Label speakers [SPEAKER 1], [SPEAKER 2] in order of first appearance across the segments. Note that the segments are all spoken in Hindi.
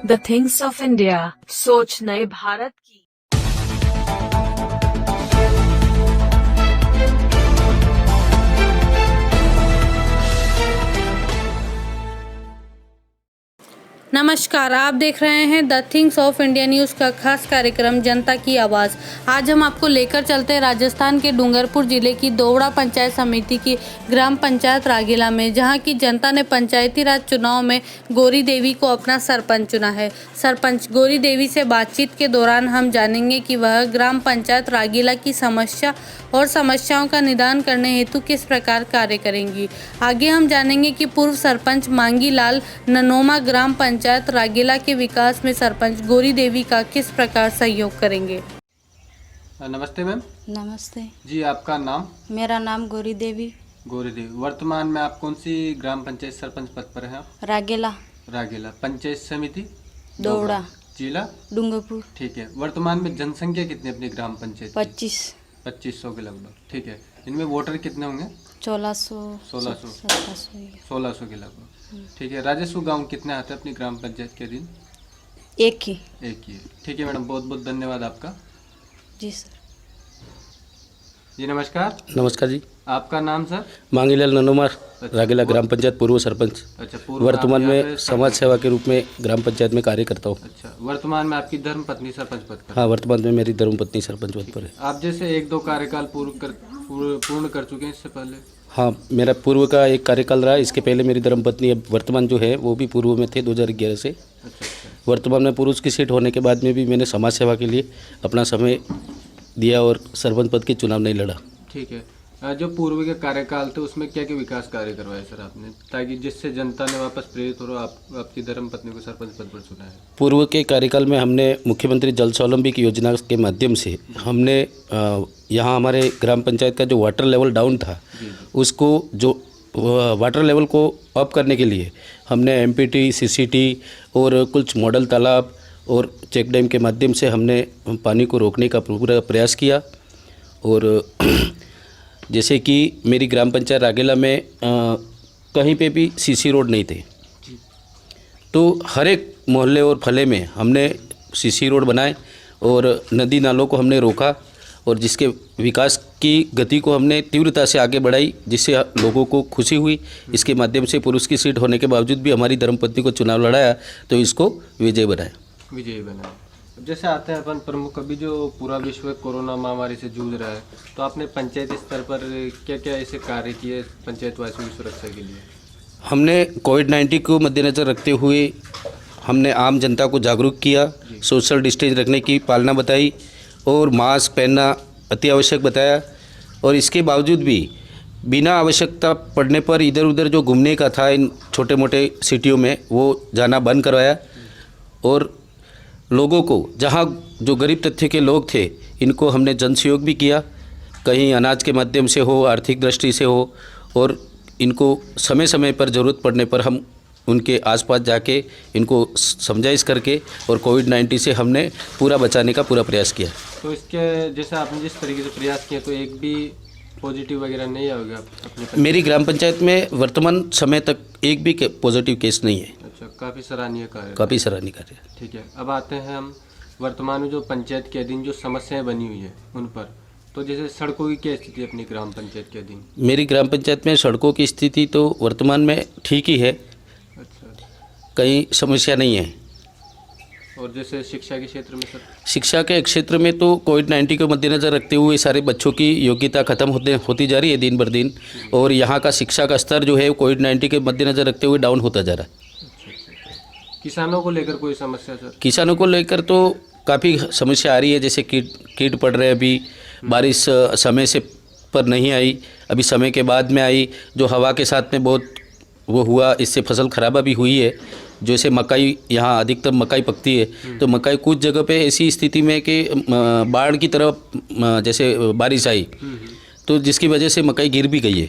[SPEAKER 1] द थिंग्स ऑफ इंडिया, सोच नए भारत की।
[SPEAKER 2] नमस्कार, आप देख रहे हैं the things of India news का खास कार्यक्रम जनता की आवाज़। आज हम आपको लेकर चलते हैं राजस्थान के डूंगरपुर जिले की दोवड़ा पंचायत समिति की ग्राम पंचायत रागेला में, जहां की जनता ने पंचायती राज चुनाव में गौरी देवी को अपना सरपंच चुना है। सरपंच गौरी देवी से बातचीत के दौरान हम जानेंगे कि वह ग्राम पंचायत रागेला की समस्या और समस्याओं का निदान करने हेतु किस प्रकार कार्य करेंगी। आगे हम जानेंगे कि पूर्व सरपंच मांगी लाल ननोमा ग्राम पंचायत रागेला के विकास में सरपंच गौरी देवी का किस प्रकार सहयोग करेंगे।
[SPEAKER 3] नमस्ते मैम।
[SPEAKER 2] नमस्ते
[SPEAKER 3] जी, आपका नाम?
[SPEAKER 2] मेरा नाम गौरी देवी।
[SPEAKER 3] गौरी देवी। वर्तमान में आप कौन सी ग्राम पंचायत सरपंच पद पर हैं?
[SPEAKER 2] रागेला,
[SPEAKER 3] रागेला पंचायत समिति
[SPEAKER 2] दोवड़ा,
[SPEAKER 3] जिला
[SPEAKER 2] डूंगरपुर।
[SPEAKER 3] ठीक है। वर्तमान में जनसंख्या कितनी अपनी ग्राम पंचायत? 2500 के लगभग। ठीक है। इनमें वोटर कितने होंगे? 1600 के लगभग। ठीक है। राजस्व गांव कितने आते हैं अपनी ग्राम पंचायत के दिन?
[SPEAKER 2] एक ही।
[SPEAKER 3] ठीक है मैडम, बहुत बहुत धन्यवाद आपका।
[SPEAKER 2] जी सर।
[SPEAKER 3] जी नमस्कार।
[SPEAKER 4] नमस्कार जी।
[SPEAKER 3] आपका नाम सर?
[SPEAKER 4] मांगीलाल ननोमा, रागेला ग्राम पंचायत पूर्व सरपंच।
[SPEAKER 3] अच्छा, पूर्व।
[SPEAKER 4] वर्तमान में समाज सेवा के रूप में ग्राम पंचायत में कार्य करता हूँ।
[SPEAKER 3] अच्छा, वर्तमान में आपकी धर्म पत्नी सरपंच पद पर?
[SPEAKER 4] हाँ, वर्तमान में मेरी धर्मपत्नी सरपंच पद पर है।
[SPEAKER 3] आप जैसे 1-2 कार्यकाल पूर्ण कर चुके हैं इससे पहले?
[SPEAKER 4] हाँ, मेरा पूर्व का एक कार्यकाल रहा। इसके पहले मेरी धर्मपत्नी अब वर्तमान जो है वो भी पूर्व में थे 2011 से।
[SPEAKER 3] अच्छा।
[SPEAKER 4] वर्तमान में पुरुष की सीट होने के बाद में भी मैंने समाज सेवा के लिए अपना समय दिया और सरपंच पद के चुनाव नहीं लड़ा।
[SPEAKER 3] ठीक है। जो पूर्व के कार्यकाल थे उसमें क्या क्या विकास कार्य करवाए सर आपने, ताकि जिससे जनता ने वापस प्रेरित हो और आपकी धर्मपत्नी को सरपंच पद पर चुना है?
[SPEAKER 4] पूर्व के कार्यकाल में हमने मुख्यमंत्री जल स्वावलंबी की योजना के माध्यम से हमने यहाँ हमारे ग्राम पंचायत का जो वाटर लेवल डाउन था उसको जो वाटर लेवल को अप करने के लिए हमने एमपीटी, सीसीटी और कुछ मॉडल तालाब और चेक डैम के माध्यम से हमने पानी को रोकने का पूरा प्रयास किया। और जैसे कि मेरी ग्राम पंचायत रागेला में कहीं पे भी सीसी रोड नहीं थे, तो हर एक मोहल्ले और फले में हमने सीसी रोड बनाए और नदी नालों को हमने रोका और जिसके विकास की गति को हमने तीव्रता से आगे बढ़ाई, जिससे लोगों को खुशी हुई। इसके माध्यम से पुरुष की सीट होने के बावजूद भी हमारी धर्मपत्नी को चुनाव लड़ाया तो इसको विजय बनाया।
[SPEAKER 3] जैसे आते हैं अपन प्रमुख, अभी जो पूरा विश्व कोरोना महामारी से जूझ रहा है, तो आपने पंचायती स्तर पर क्या क्या ऐसे कार्य किए पंचायत वासियों की सुरक्षा के लिए?
[SPEAKER 4] हमने कोविड-19 को मद्देनज़र रखते हुए हमने आम जनता को जागरूक किया, सोशल डिस्टेंस रखने की पालना बताई और मास्क पहनना अति आवश्यक बताया। और इसके बावजूद भी बिना आवश्यकता पड़ने पर इधर उधर जो घूमने का था इन छोटे मोटे सिटियों में वो जाना बंद करवाया। और लोगों को, जहाँ जो गरीब तथ्य के लोग थे, इनको हमने जन सहयोग भी किया, कहीं अनाज के माध्यम से हो, आर्थिक दृष्टि से हो, और इनको समय समय पर ज़रूरत पड़ने पर हम उनके आसपास जाके इनको समझाइश करके और कोविड-19 से हमने पूरा बचाने का पूरा प्रयास किया।
[SPEAKER 3] तो इसके जैसे आपने जिस तरीके से प्रयास किया, तो एक भी पॉजिटिव वगैरह नहीं आएगा अपने?
[SPEAKER 4] मेरी ग्राम पंचायत में वर्तमान समय तक एक भी पॉजिटिव केस नहीं है।
[SPEAKER 3] अच्छा, काफ़ी सराहनीय कार्य।
[SPEAKER 4] काफ़ी सराहनीय कार्य।
[SPEAKER 3] ठीक है। अब आते हैं हम वर्तमान में जो पंचायत के अधीन जो समस्याएं बनी हुई है उन पर। तो जैसे सड़कों की क्या स्थिति है अपनी ग्राम पंचायत के अधीन?
[SPEAKER 4] मेरी ग्राम पंचायत में सड़कों की स्थिति तो वर्तमान में ठीक ही है।
[SPEAKER 3] अच्छा।
[SPEAKER 4] कहीं समस्या नहीं है।
[SPEAKER 3] और जैसे शिक्षा के क्षेत्र में सर?
[SPEAKER 4] शिक्षा के क्षेत्र में तो कोविड-19 को मद्देनज़र रखते हुए सारे बच्चों की योग्यता खत्म होती जा रही है दिन बर दिन, और यहाँ का शिक्षा का स्तर जो है कोविड-19 के मद्देनज़र रखते हुए डाउन होता जा रहा है।
[SPEAKER 3] किसानों को लेकर कोई समस्या सर?
[SPEAKER 4] किसानों को लेकर तो काफ़ी समस्या आ रही है। जैसे कीट पड़ रहे हैं, अभी बारिश समय से पर नहीं आई, अभी समय के बाद में आई, जो हवा के साथ में बहुत वो हुआ, इससे फसल खराबा भी हुई है। जैसे मकई, यहाँ अधिकतर मकई पकती है, तो मकई कुछ जगह पे ऐसी स्थिति में कि बाढ़ की तरफ जैसे बारिश आई तो जिसकी वजह से मकई गिर भी गई है,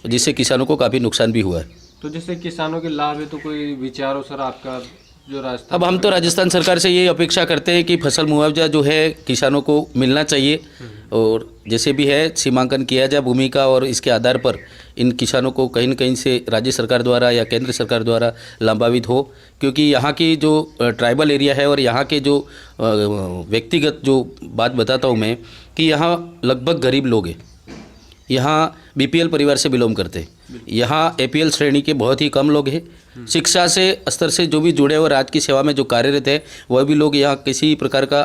[SPEAKER 4] जिससे किसानों को काफ़ी नुकसान भी हुआ है।
[SPEAKER 3] तो जैसे किसानों के लाभ है, तो कोई विचार हो सर आपका जो राजस्थान
[SPEAKER 4] अब हम तो राजस्थान सरकार से ये अपेक्षा करते हैं कि फसल मुआवजा जो है किसानों को मिलना चाहिए और जैसे भी है सीमांकन किया जाए भूमि का और इसके आधार पर इन किसानों को कहीं न कहीं से राज्य सरकार द्वारा या केंद्र सरकार द्वारा लाभान्वित हो, क्योंकि यहाँ की जो ट्राइबल एरिया है और यहाँ के जो व्यक्तिगत जो बात बताता हूँ मैं कि यहाँ लगभग गरीब लोग हैं, यहाँ बीपीएल परिवार से बिलोंग करते हैं, यहाँ एपीएल श्रेणी के बहुत ही कम लोग हैं, शिक्षा से स्तर से जो भी जुड़े और राज्य की सेवा में जो कार्यरत है वह भी लोग यहाँ किसी प्रकार का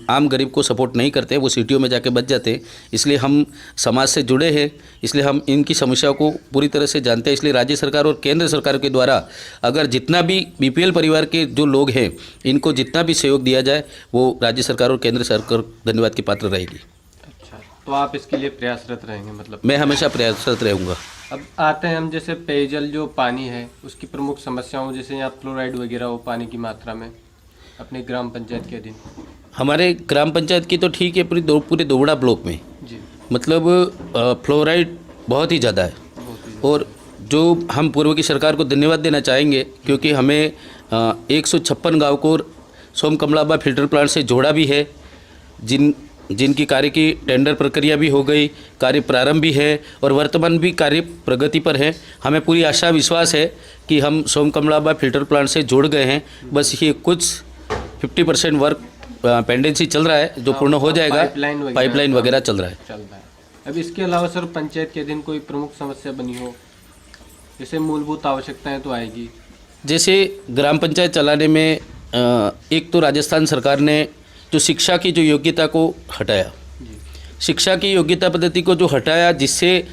[SPEAKER 4] आम गरीब को सपोर्ट नहीं करते, वो सिटियों में जाके बच जाते हैं। इसलिए हम समाज से जुड़े हैं, इसलिए हम इनकी समस्याओं को पूरी तरह से जानते हैं। इसलिए राज्य सरकार और केंद्र सरकार के द्वारा अगर जितना भी बीपीएल परिवार के जो लोग हैं इनको जितना भी सहयोग दिया जाए वो राज्य सरकार और केंद्र सरकार धन्यवाद की पात्र रहेगी।
[SPEAKER 3] अच्छा, तो आप इसके लिए प्रयासरत रहेंगे? मतलब
[SPEAKER 4] मैं हमेशा प्रयासरत रहूँगा।
[SPEAKER 3] अब आते हैं हम जैसे पेयजल जो पानी है उसकी प्रमुख समस्याओं, जैसे यहाँ फ्लोराइड वगैरह हो पानी की मात्रा में अपने ग्राम पंचायत के अधीन।
[SPEAKER 4] हमारे ग्राम पंचायत की तो ठीक है, पूरे दोवड़ा ब्लॉक में
[SPEAKER 3] जी
[SPEAKER 4] मतलब फ्लोराइड बहुत ही ज़्यादा है। और जो हम पूर्व की सरकार को धन्यवाद देना चाहेंगे क्योंकि हमें 156 गाँव को सोम कमलाबा फिल्टर प्लांट से जोड़ा भी है, जिनकी कार्य की टेंडर प्रक्रिया भी हो गई, कार्य प्रारंभ भी है और वर्तमान भी कार्य प्रगति पर है। हमें पूरी आशा विश्वास है कि हम सोम कमलाबा फिल्टर प्लांट से जुड़ गए हैं, बस ये कुछ 50% वर्क पेंडेंसी चल रहा है जो पूर्ण हो जाएगा, पाइपलाइन वगैरह चल रहा है।
[SPEAKER 3] अब इसके अलावा सर पंचायत के अधीन कोई प्रमुख समस्या बनी हो, जैसे मूलभूत आवश्यकताएं तो आएगी,
[SPEAKER 4] जैसे ग्राम पंचायत चलाने में एक तो राजस्थान सरकार ने जो शिक्षा की जो योग्यता को हटाया, शिक्षा की योग्यता पद्धति को जो हटाया, जिससे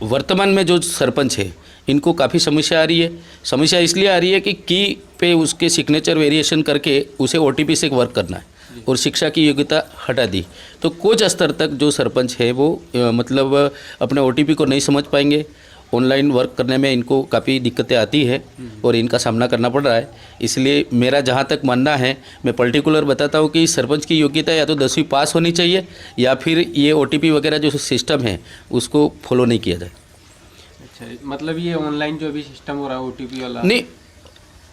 [SPEAKER 4] वर्तमान में जो सरपंच है इनको काफ़ी समस्या आ रही है। समस्या इसलिए आ रही है कि की पे उसके सिग्नेचर वेरिएशन करके उसे ओटीपी से वर्क करना है और शिक्षा की योग्यता हटा दी, तो कुछ स्तर तक जो सरपंच है वो मतलब अपने ओटीपी को नहीं समझ पाएंगे। ऑनलाइन वर्क करने में इनको काफ़ी दिक्कतें आती है और इनका सामना करना पड़ रहा है। इसलिए मेरा जहाँ तक मानना है, मैं पर्टिकुलर बताता हूँ कि सरपंच की योग्यता या तो 10वीं पास होनी चाहिए या फिर ये ओटीपी वगैरह जो सिस्टम है उसको फॉलो नहीं किया जाए।
[SPEAKER 3] अच्छा, मतलब ये ऑनलाइन जो भी सिस्टम हो रहा है ओटीपी वाला
[SPEAKER 4] नहीं,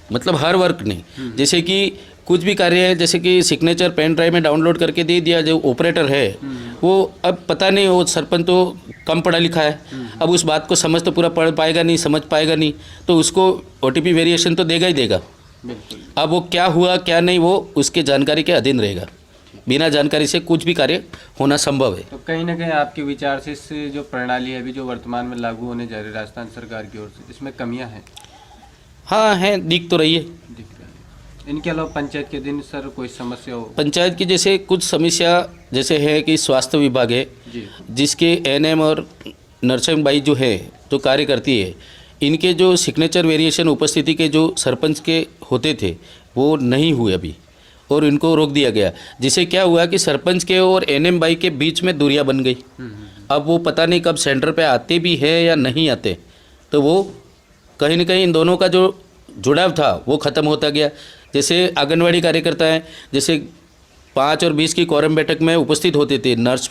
[SPEAKER 4] मतलब हर वर्क नहीं, जैसे कि कुछ भी कार्य है, जैसे कि सिग्नेचर पेन ड्राइव में डाउनलोड करके दे दिया, जो ऑपरेटर है वो अब पता नहीं, वो सरपंच तो कम पढ़ा लिखा है, अब उस बात को समझ तो पूरा पढ़ पाएगा नहीं, समझ पाएगा नहीं, तो उसको ओटीपी वेरिएशन तो देगा ही देगा। अब वो क्या हुआ क्या नहीं वो उसके जानकारी के अधीन रहेगा, बिना जानकारी से कुछ भी कार्य होना संभव है।
[SPEAKER 3] तो कहीं ना कहीं आपके विचार से इस जो प्रणाली है अभी जो वर्तमान में लागू होने जा रही है राजस्थान सरकार की ओर से, इसमें कमियां हैं?
[SPEAKER 4] हाँ हैं, दिख तो रही है।
[SPEAKER 3] इनके अलावा पंचायत के दिन सर कोई समस्या हो?
[SPEAKER 4] पंचायत की जैसे कुछ समस्या जैसे है कि स्वास्थ्य विभाग है जिसके एएनएम और नर्सिंग बाई जो है जो कार्य करती है, इनके जो सिग्नेचर वेरिएशन उपस्थिति के जो सरपंच के होते थे वो नहीं हुए अभी और इनको रोक दिया गया, जिससे क्या हुआ कि सरपंच के और एएनएम बाई के बीच में दूरियां बन गई। अब वो पता नहीं कब सेंटर पे आते भी है या नहीं आते, तो वो कहीं ना कहीं इन दोनों का जो जुड़ाव था वो ख़त्म होता गया। जैसे आंगनवाड़ी कार्यकर्ता हैं, जैसे 5 और 20 की कोरम बैठक में उपस्थित होते थे, नर्स,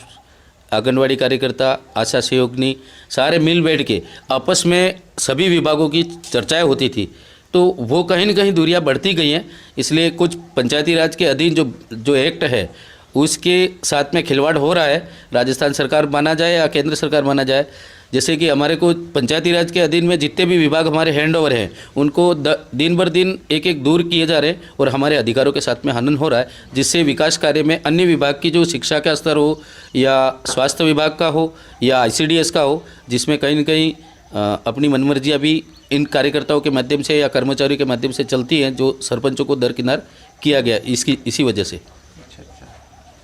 [SPEAKER 4] आंगनवाड़ी कार्यकर्ता, आशा सहयोगिनी, सारे मिल बैठ के आपस में सभी विभागों की चर्चाएं होती थी, तो वो कहीं ना कहीं दूरियां बढ़ती गई हैं। इसलिए कुछ पंचायती राज के अधीन जो एक्ट है उसके साथ में खिलवाड़ हो रहा है, राजस्थान सरकार माना जाए या केंद्र सरकार माना जाए। जैसे कि हमारे को पंचायती राज के अधीन में जितने भी विभाग हमारे हैंड ओवर हैं उनको दिन भर दिन एक एक दूर किए जा रहे हैं और हमारे अधिकारों के साथ में हनन हो रहा है, जिससे विकास कार्य में अन्य विभाग की जो शिक्षा का स्तर हो या स्वास्थ्य विभाग का हो या आईसीडीएस का हो, जिसमें कहीं न कहीं अपनी मनमर्जियाँ भी इन कार्यकर्ताओं के माध्यम से या कर्मचारियों के माध्यम से चलती हैं, जो सरपंचों को दरकिनार किया गया इसी वजह से।
[SPEAKER 3] अच्छा,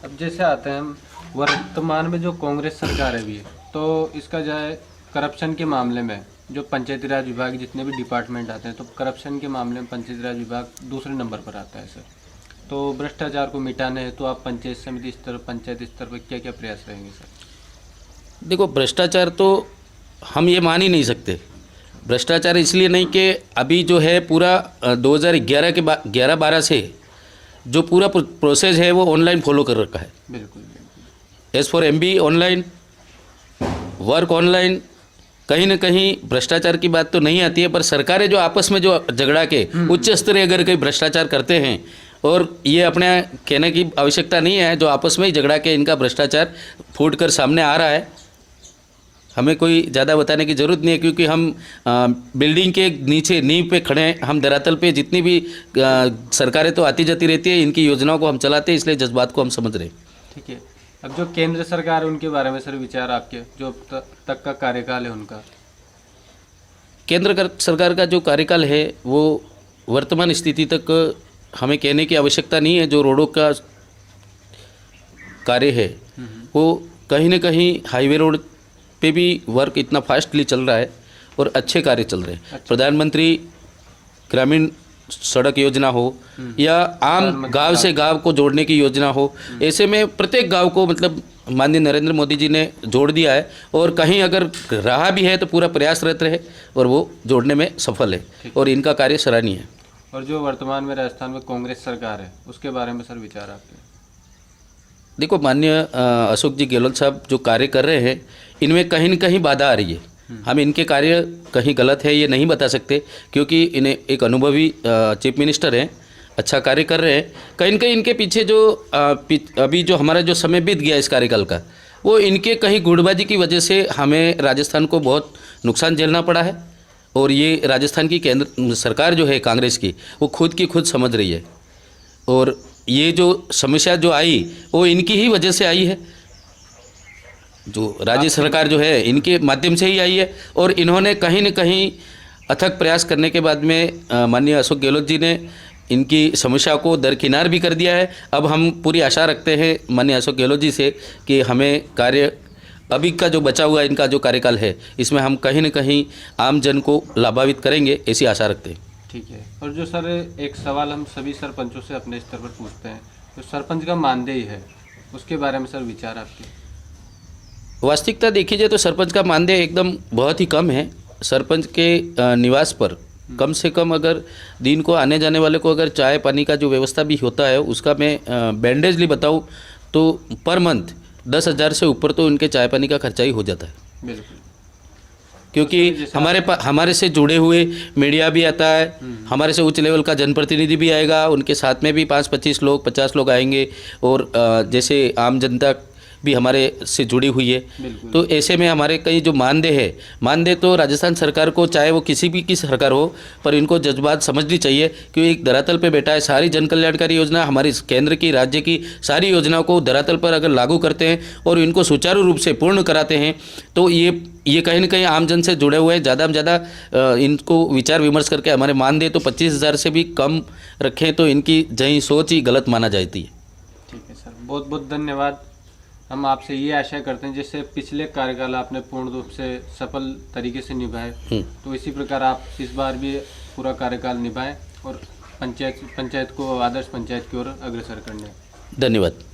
[SPEAKER 3] अब जैसे आते हैं हम वर्तमान में जो कांग्रेस सरकार है अभी, तो इसका जो है करप्शन के मामले में जो पंचायती राज विभाग जितने भी डिपार्टमेंट आते हैं, तो करप्शन के मामले में पंचायती राज विभाग दूसरे नंबर पर आता है सर। तो भ्रष्टाचार को मिटाने है तो आप पंचायत समिति स्तर, पंचायत स्तर पर क्या क्या प्रयास रहेंगे सर?
[SPEAKER 4] देखो, भ्रष्टाचार तो हम ये मान ही नहीं सकते। भ्रष्टाचार इसलिए नहीं कि अभी जो है पूरा 2011 के 11-12 से जो पूरा प्रोसेस है वो ऑनलाइन फॉलो कर रखा है।
[SPEAKER 3] बिल्कुल।
[SPEAKER 4] As for MB online, work online, कहीं न कहीं भ्रष्टाचार की बात तो नहीं आती है, पर सरकारें जो आपस में जो झगड़ा के उच्च स्तरीय अगर कोई भ्रष्टाचार करते हैं, और ये अपने कहने की आवश्यकता नहीं है, जो आपस में ही झगड़ा के इनका भ्रष्टाचार फूट कर सामने आ रहा है, हमें कोई ज़्यादा बताने की ज़रूरत नहीं है, क्योंकि हम बिल्डिंग के नीचे नींव पे खड़े हैं। हम धरातल पे जितनी भी सरकारें तो आती जाती रहती है, इनकी योजनाओं को हम चलाते हैं, इसलिए जज्बात को हम समझ रहे हैं।
[SPEAKER 3] ठीक है, अब जो केंद्र सरकार है उनके बारे में सर विचार आपके, जो अब तक का कार्यकाल है उनका।
[SPEAKER 4] सरकार का जो कार्यकाल है वो वर्तमान स्थिति तक हमें कहने की आवश्यकता नहीं है। जो रोडों का कार्य है वो कहीं न कहीं हाईवे रोड पे भी वर्क इतना फास्टली चल रहा है और अच्छे कार्य चल रहे हैं। प्रधानमंत्री ग्रामीण सड़क योजना हो या आम गांव से गांव को जोड़ने की योजना हो, ऐसे में प्रत्येक गांव को मतलब माननीय नरेंद्र मोदी जी ने जोड़ दिया है, और कहीं अगर रहा भी है तो पूरा प्रयासरत रहे और वो जोड़ने में सफल है, और इनका कार्य सराहनीय है।
[SPEAKER 3] और जो वर्तमान में राजस्थान में कांग्रेस सरकार है उसके बारे में सर विचार आपके।
[SPEAKER 4] देखो, माननीय अशोक जी गहलोत साहब जो कार्य कर रहे हैं, इनमें कहीं न कहीं बाधा आ रही है। हम इनके कार्य कहीं गलत है ये नहीं बता सकते, क्योंकि इन्हें एक अनुभवी चीफ मिनिस्टर हैं, अच्छा कार्य कर रहे हैं। कहीं न कहीं इनके पीछे जो अभी जो हमारा जो समय बीत गया इस कार्यकाल का, वो इनके कहीं गुटबाजी की वजह से हमें राजस्थान को बहुत नुकसान झेलना पड़ा है, और ये राजस्थान की केंद्र सरकार जो है कांग्रेस की, वो खुद की खुद समझ रही है, और ये जो समस्या जो आई वो इनकी ही वजह से आई है। जो राज्य सरकार जो है इनके माध्यम से ही आई है, और इन्होंने कहीं न कहीं अथक प्रयास करने के बाद में माननीय अशोक गहलोत जी ने इनकी समस्या को दरकिनार भी कर दिया है। अब हम पूरी आशा रखते हैं माननीय अशोक गहलोत जी से कि हमें कार्य अभी का जो बचा हुआ इनका जो कार्यकाल है, इसमें हम कहीं न कहीं आम जन को लाभान्वित करेंगे, ऐसी आशा रखते हैं।
[SPEAKER 3] ठीक है, और जो सर एक सवाल हम सभी सरपंचों से अपने स्तर पर पूछते हैं, जो सरपंच का मानदेय है उसके बारे में सर विचार आपके।
[SPEAKER 4] वास्तविकता देखी जाए तो सरपंच का मानदेय एकदम बहुत ही कम है। सरपंच के निवास पर कम से कम अगर दिन को आने जाने वाले को अगर चाय पानी का जो व्यवस्था भी होता है, उसका मैं बैंडेजली बताऊँ तो पर मंथ 10,000 से ऊपर तो उनके चाय पानी का खर्चा ही हो जाता है।
[SPEAKER 3] बिल्कुल,
[SPEAKER 4] क्योंकि हमारे से जुड़े हुए मीडिया भी आता है, हमारे से उच्च लेवल का जनप्रतिनिधि भी आएगा, उनके साथ में भी 5-25 लोग 50 लोग आएंगे, और जैसे आम जनता भी हमारे से जुड़ी हुई है। तो ऐसे में हमारे कई जो मानदेय तो राजस्थान सरकार को, चाहे वो किसी भी की सरकार हो, पर इनको जज्बात समझनी चाहिए कि एक धरातल पे बैठा है। सारी जन कल्याणकारी योजना हमारी केंद्र की, राज्य की सारी योजनाओं को धरातल पर अगर लागू करते हैं और इनको सुचारू रूप से पूर्ण कराते हैं, तो ये कहीं न कहीं आम जन से जुड़े हुए हैं। ज़्यादा में ज़्यादा इनको विचार विमर्श करके हमारे मानदेय तो 25,000 से भी कम रखें तो इनकी जही सोच ही गलत माना जाती है।
[SPEAKER 3] ठीक है सर, बहुत बहुत धन्यवाद। हम आपसे ये आशा करते हैं जैसे पिछले कार्यकाल आपने पूर्ण रूप से सफल तरीके से निभाए, तो इसी प्रकार आप इस बार भी पूरा कार्यकाल निभाएं और पंचायत को आदर्श पंचायत की ओर अग्रसर करने।
[SPEAKER 4] धन्यवाद।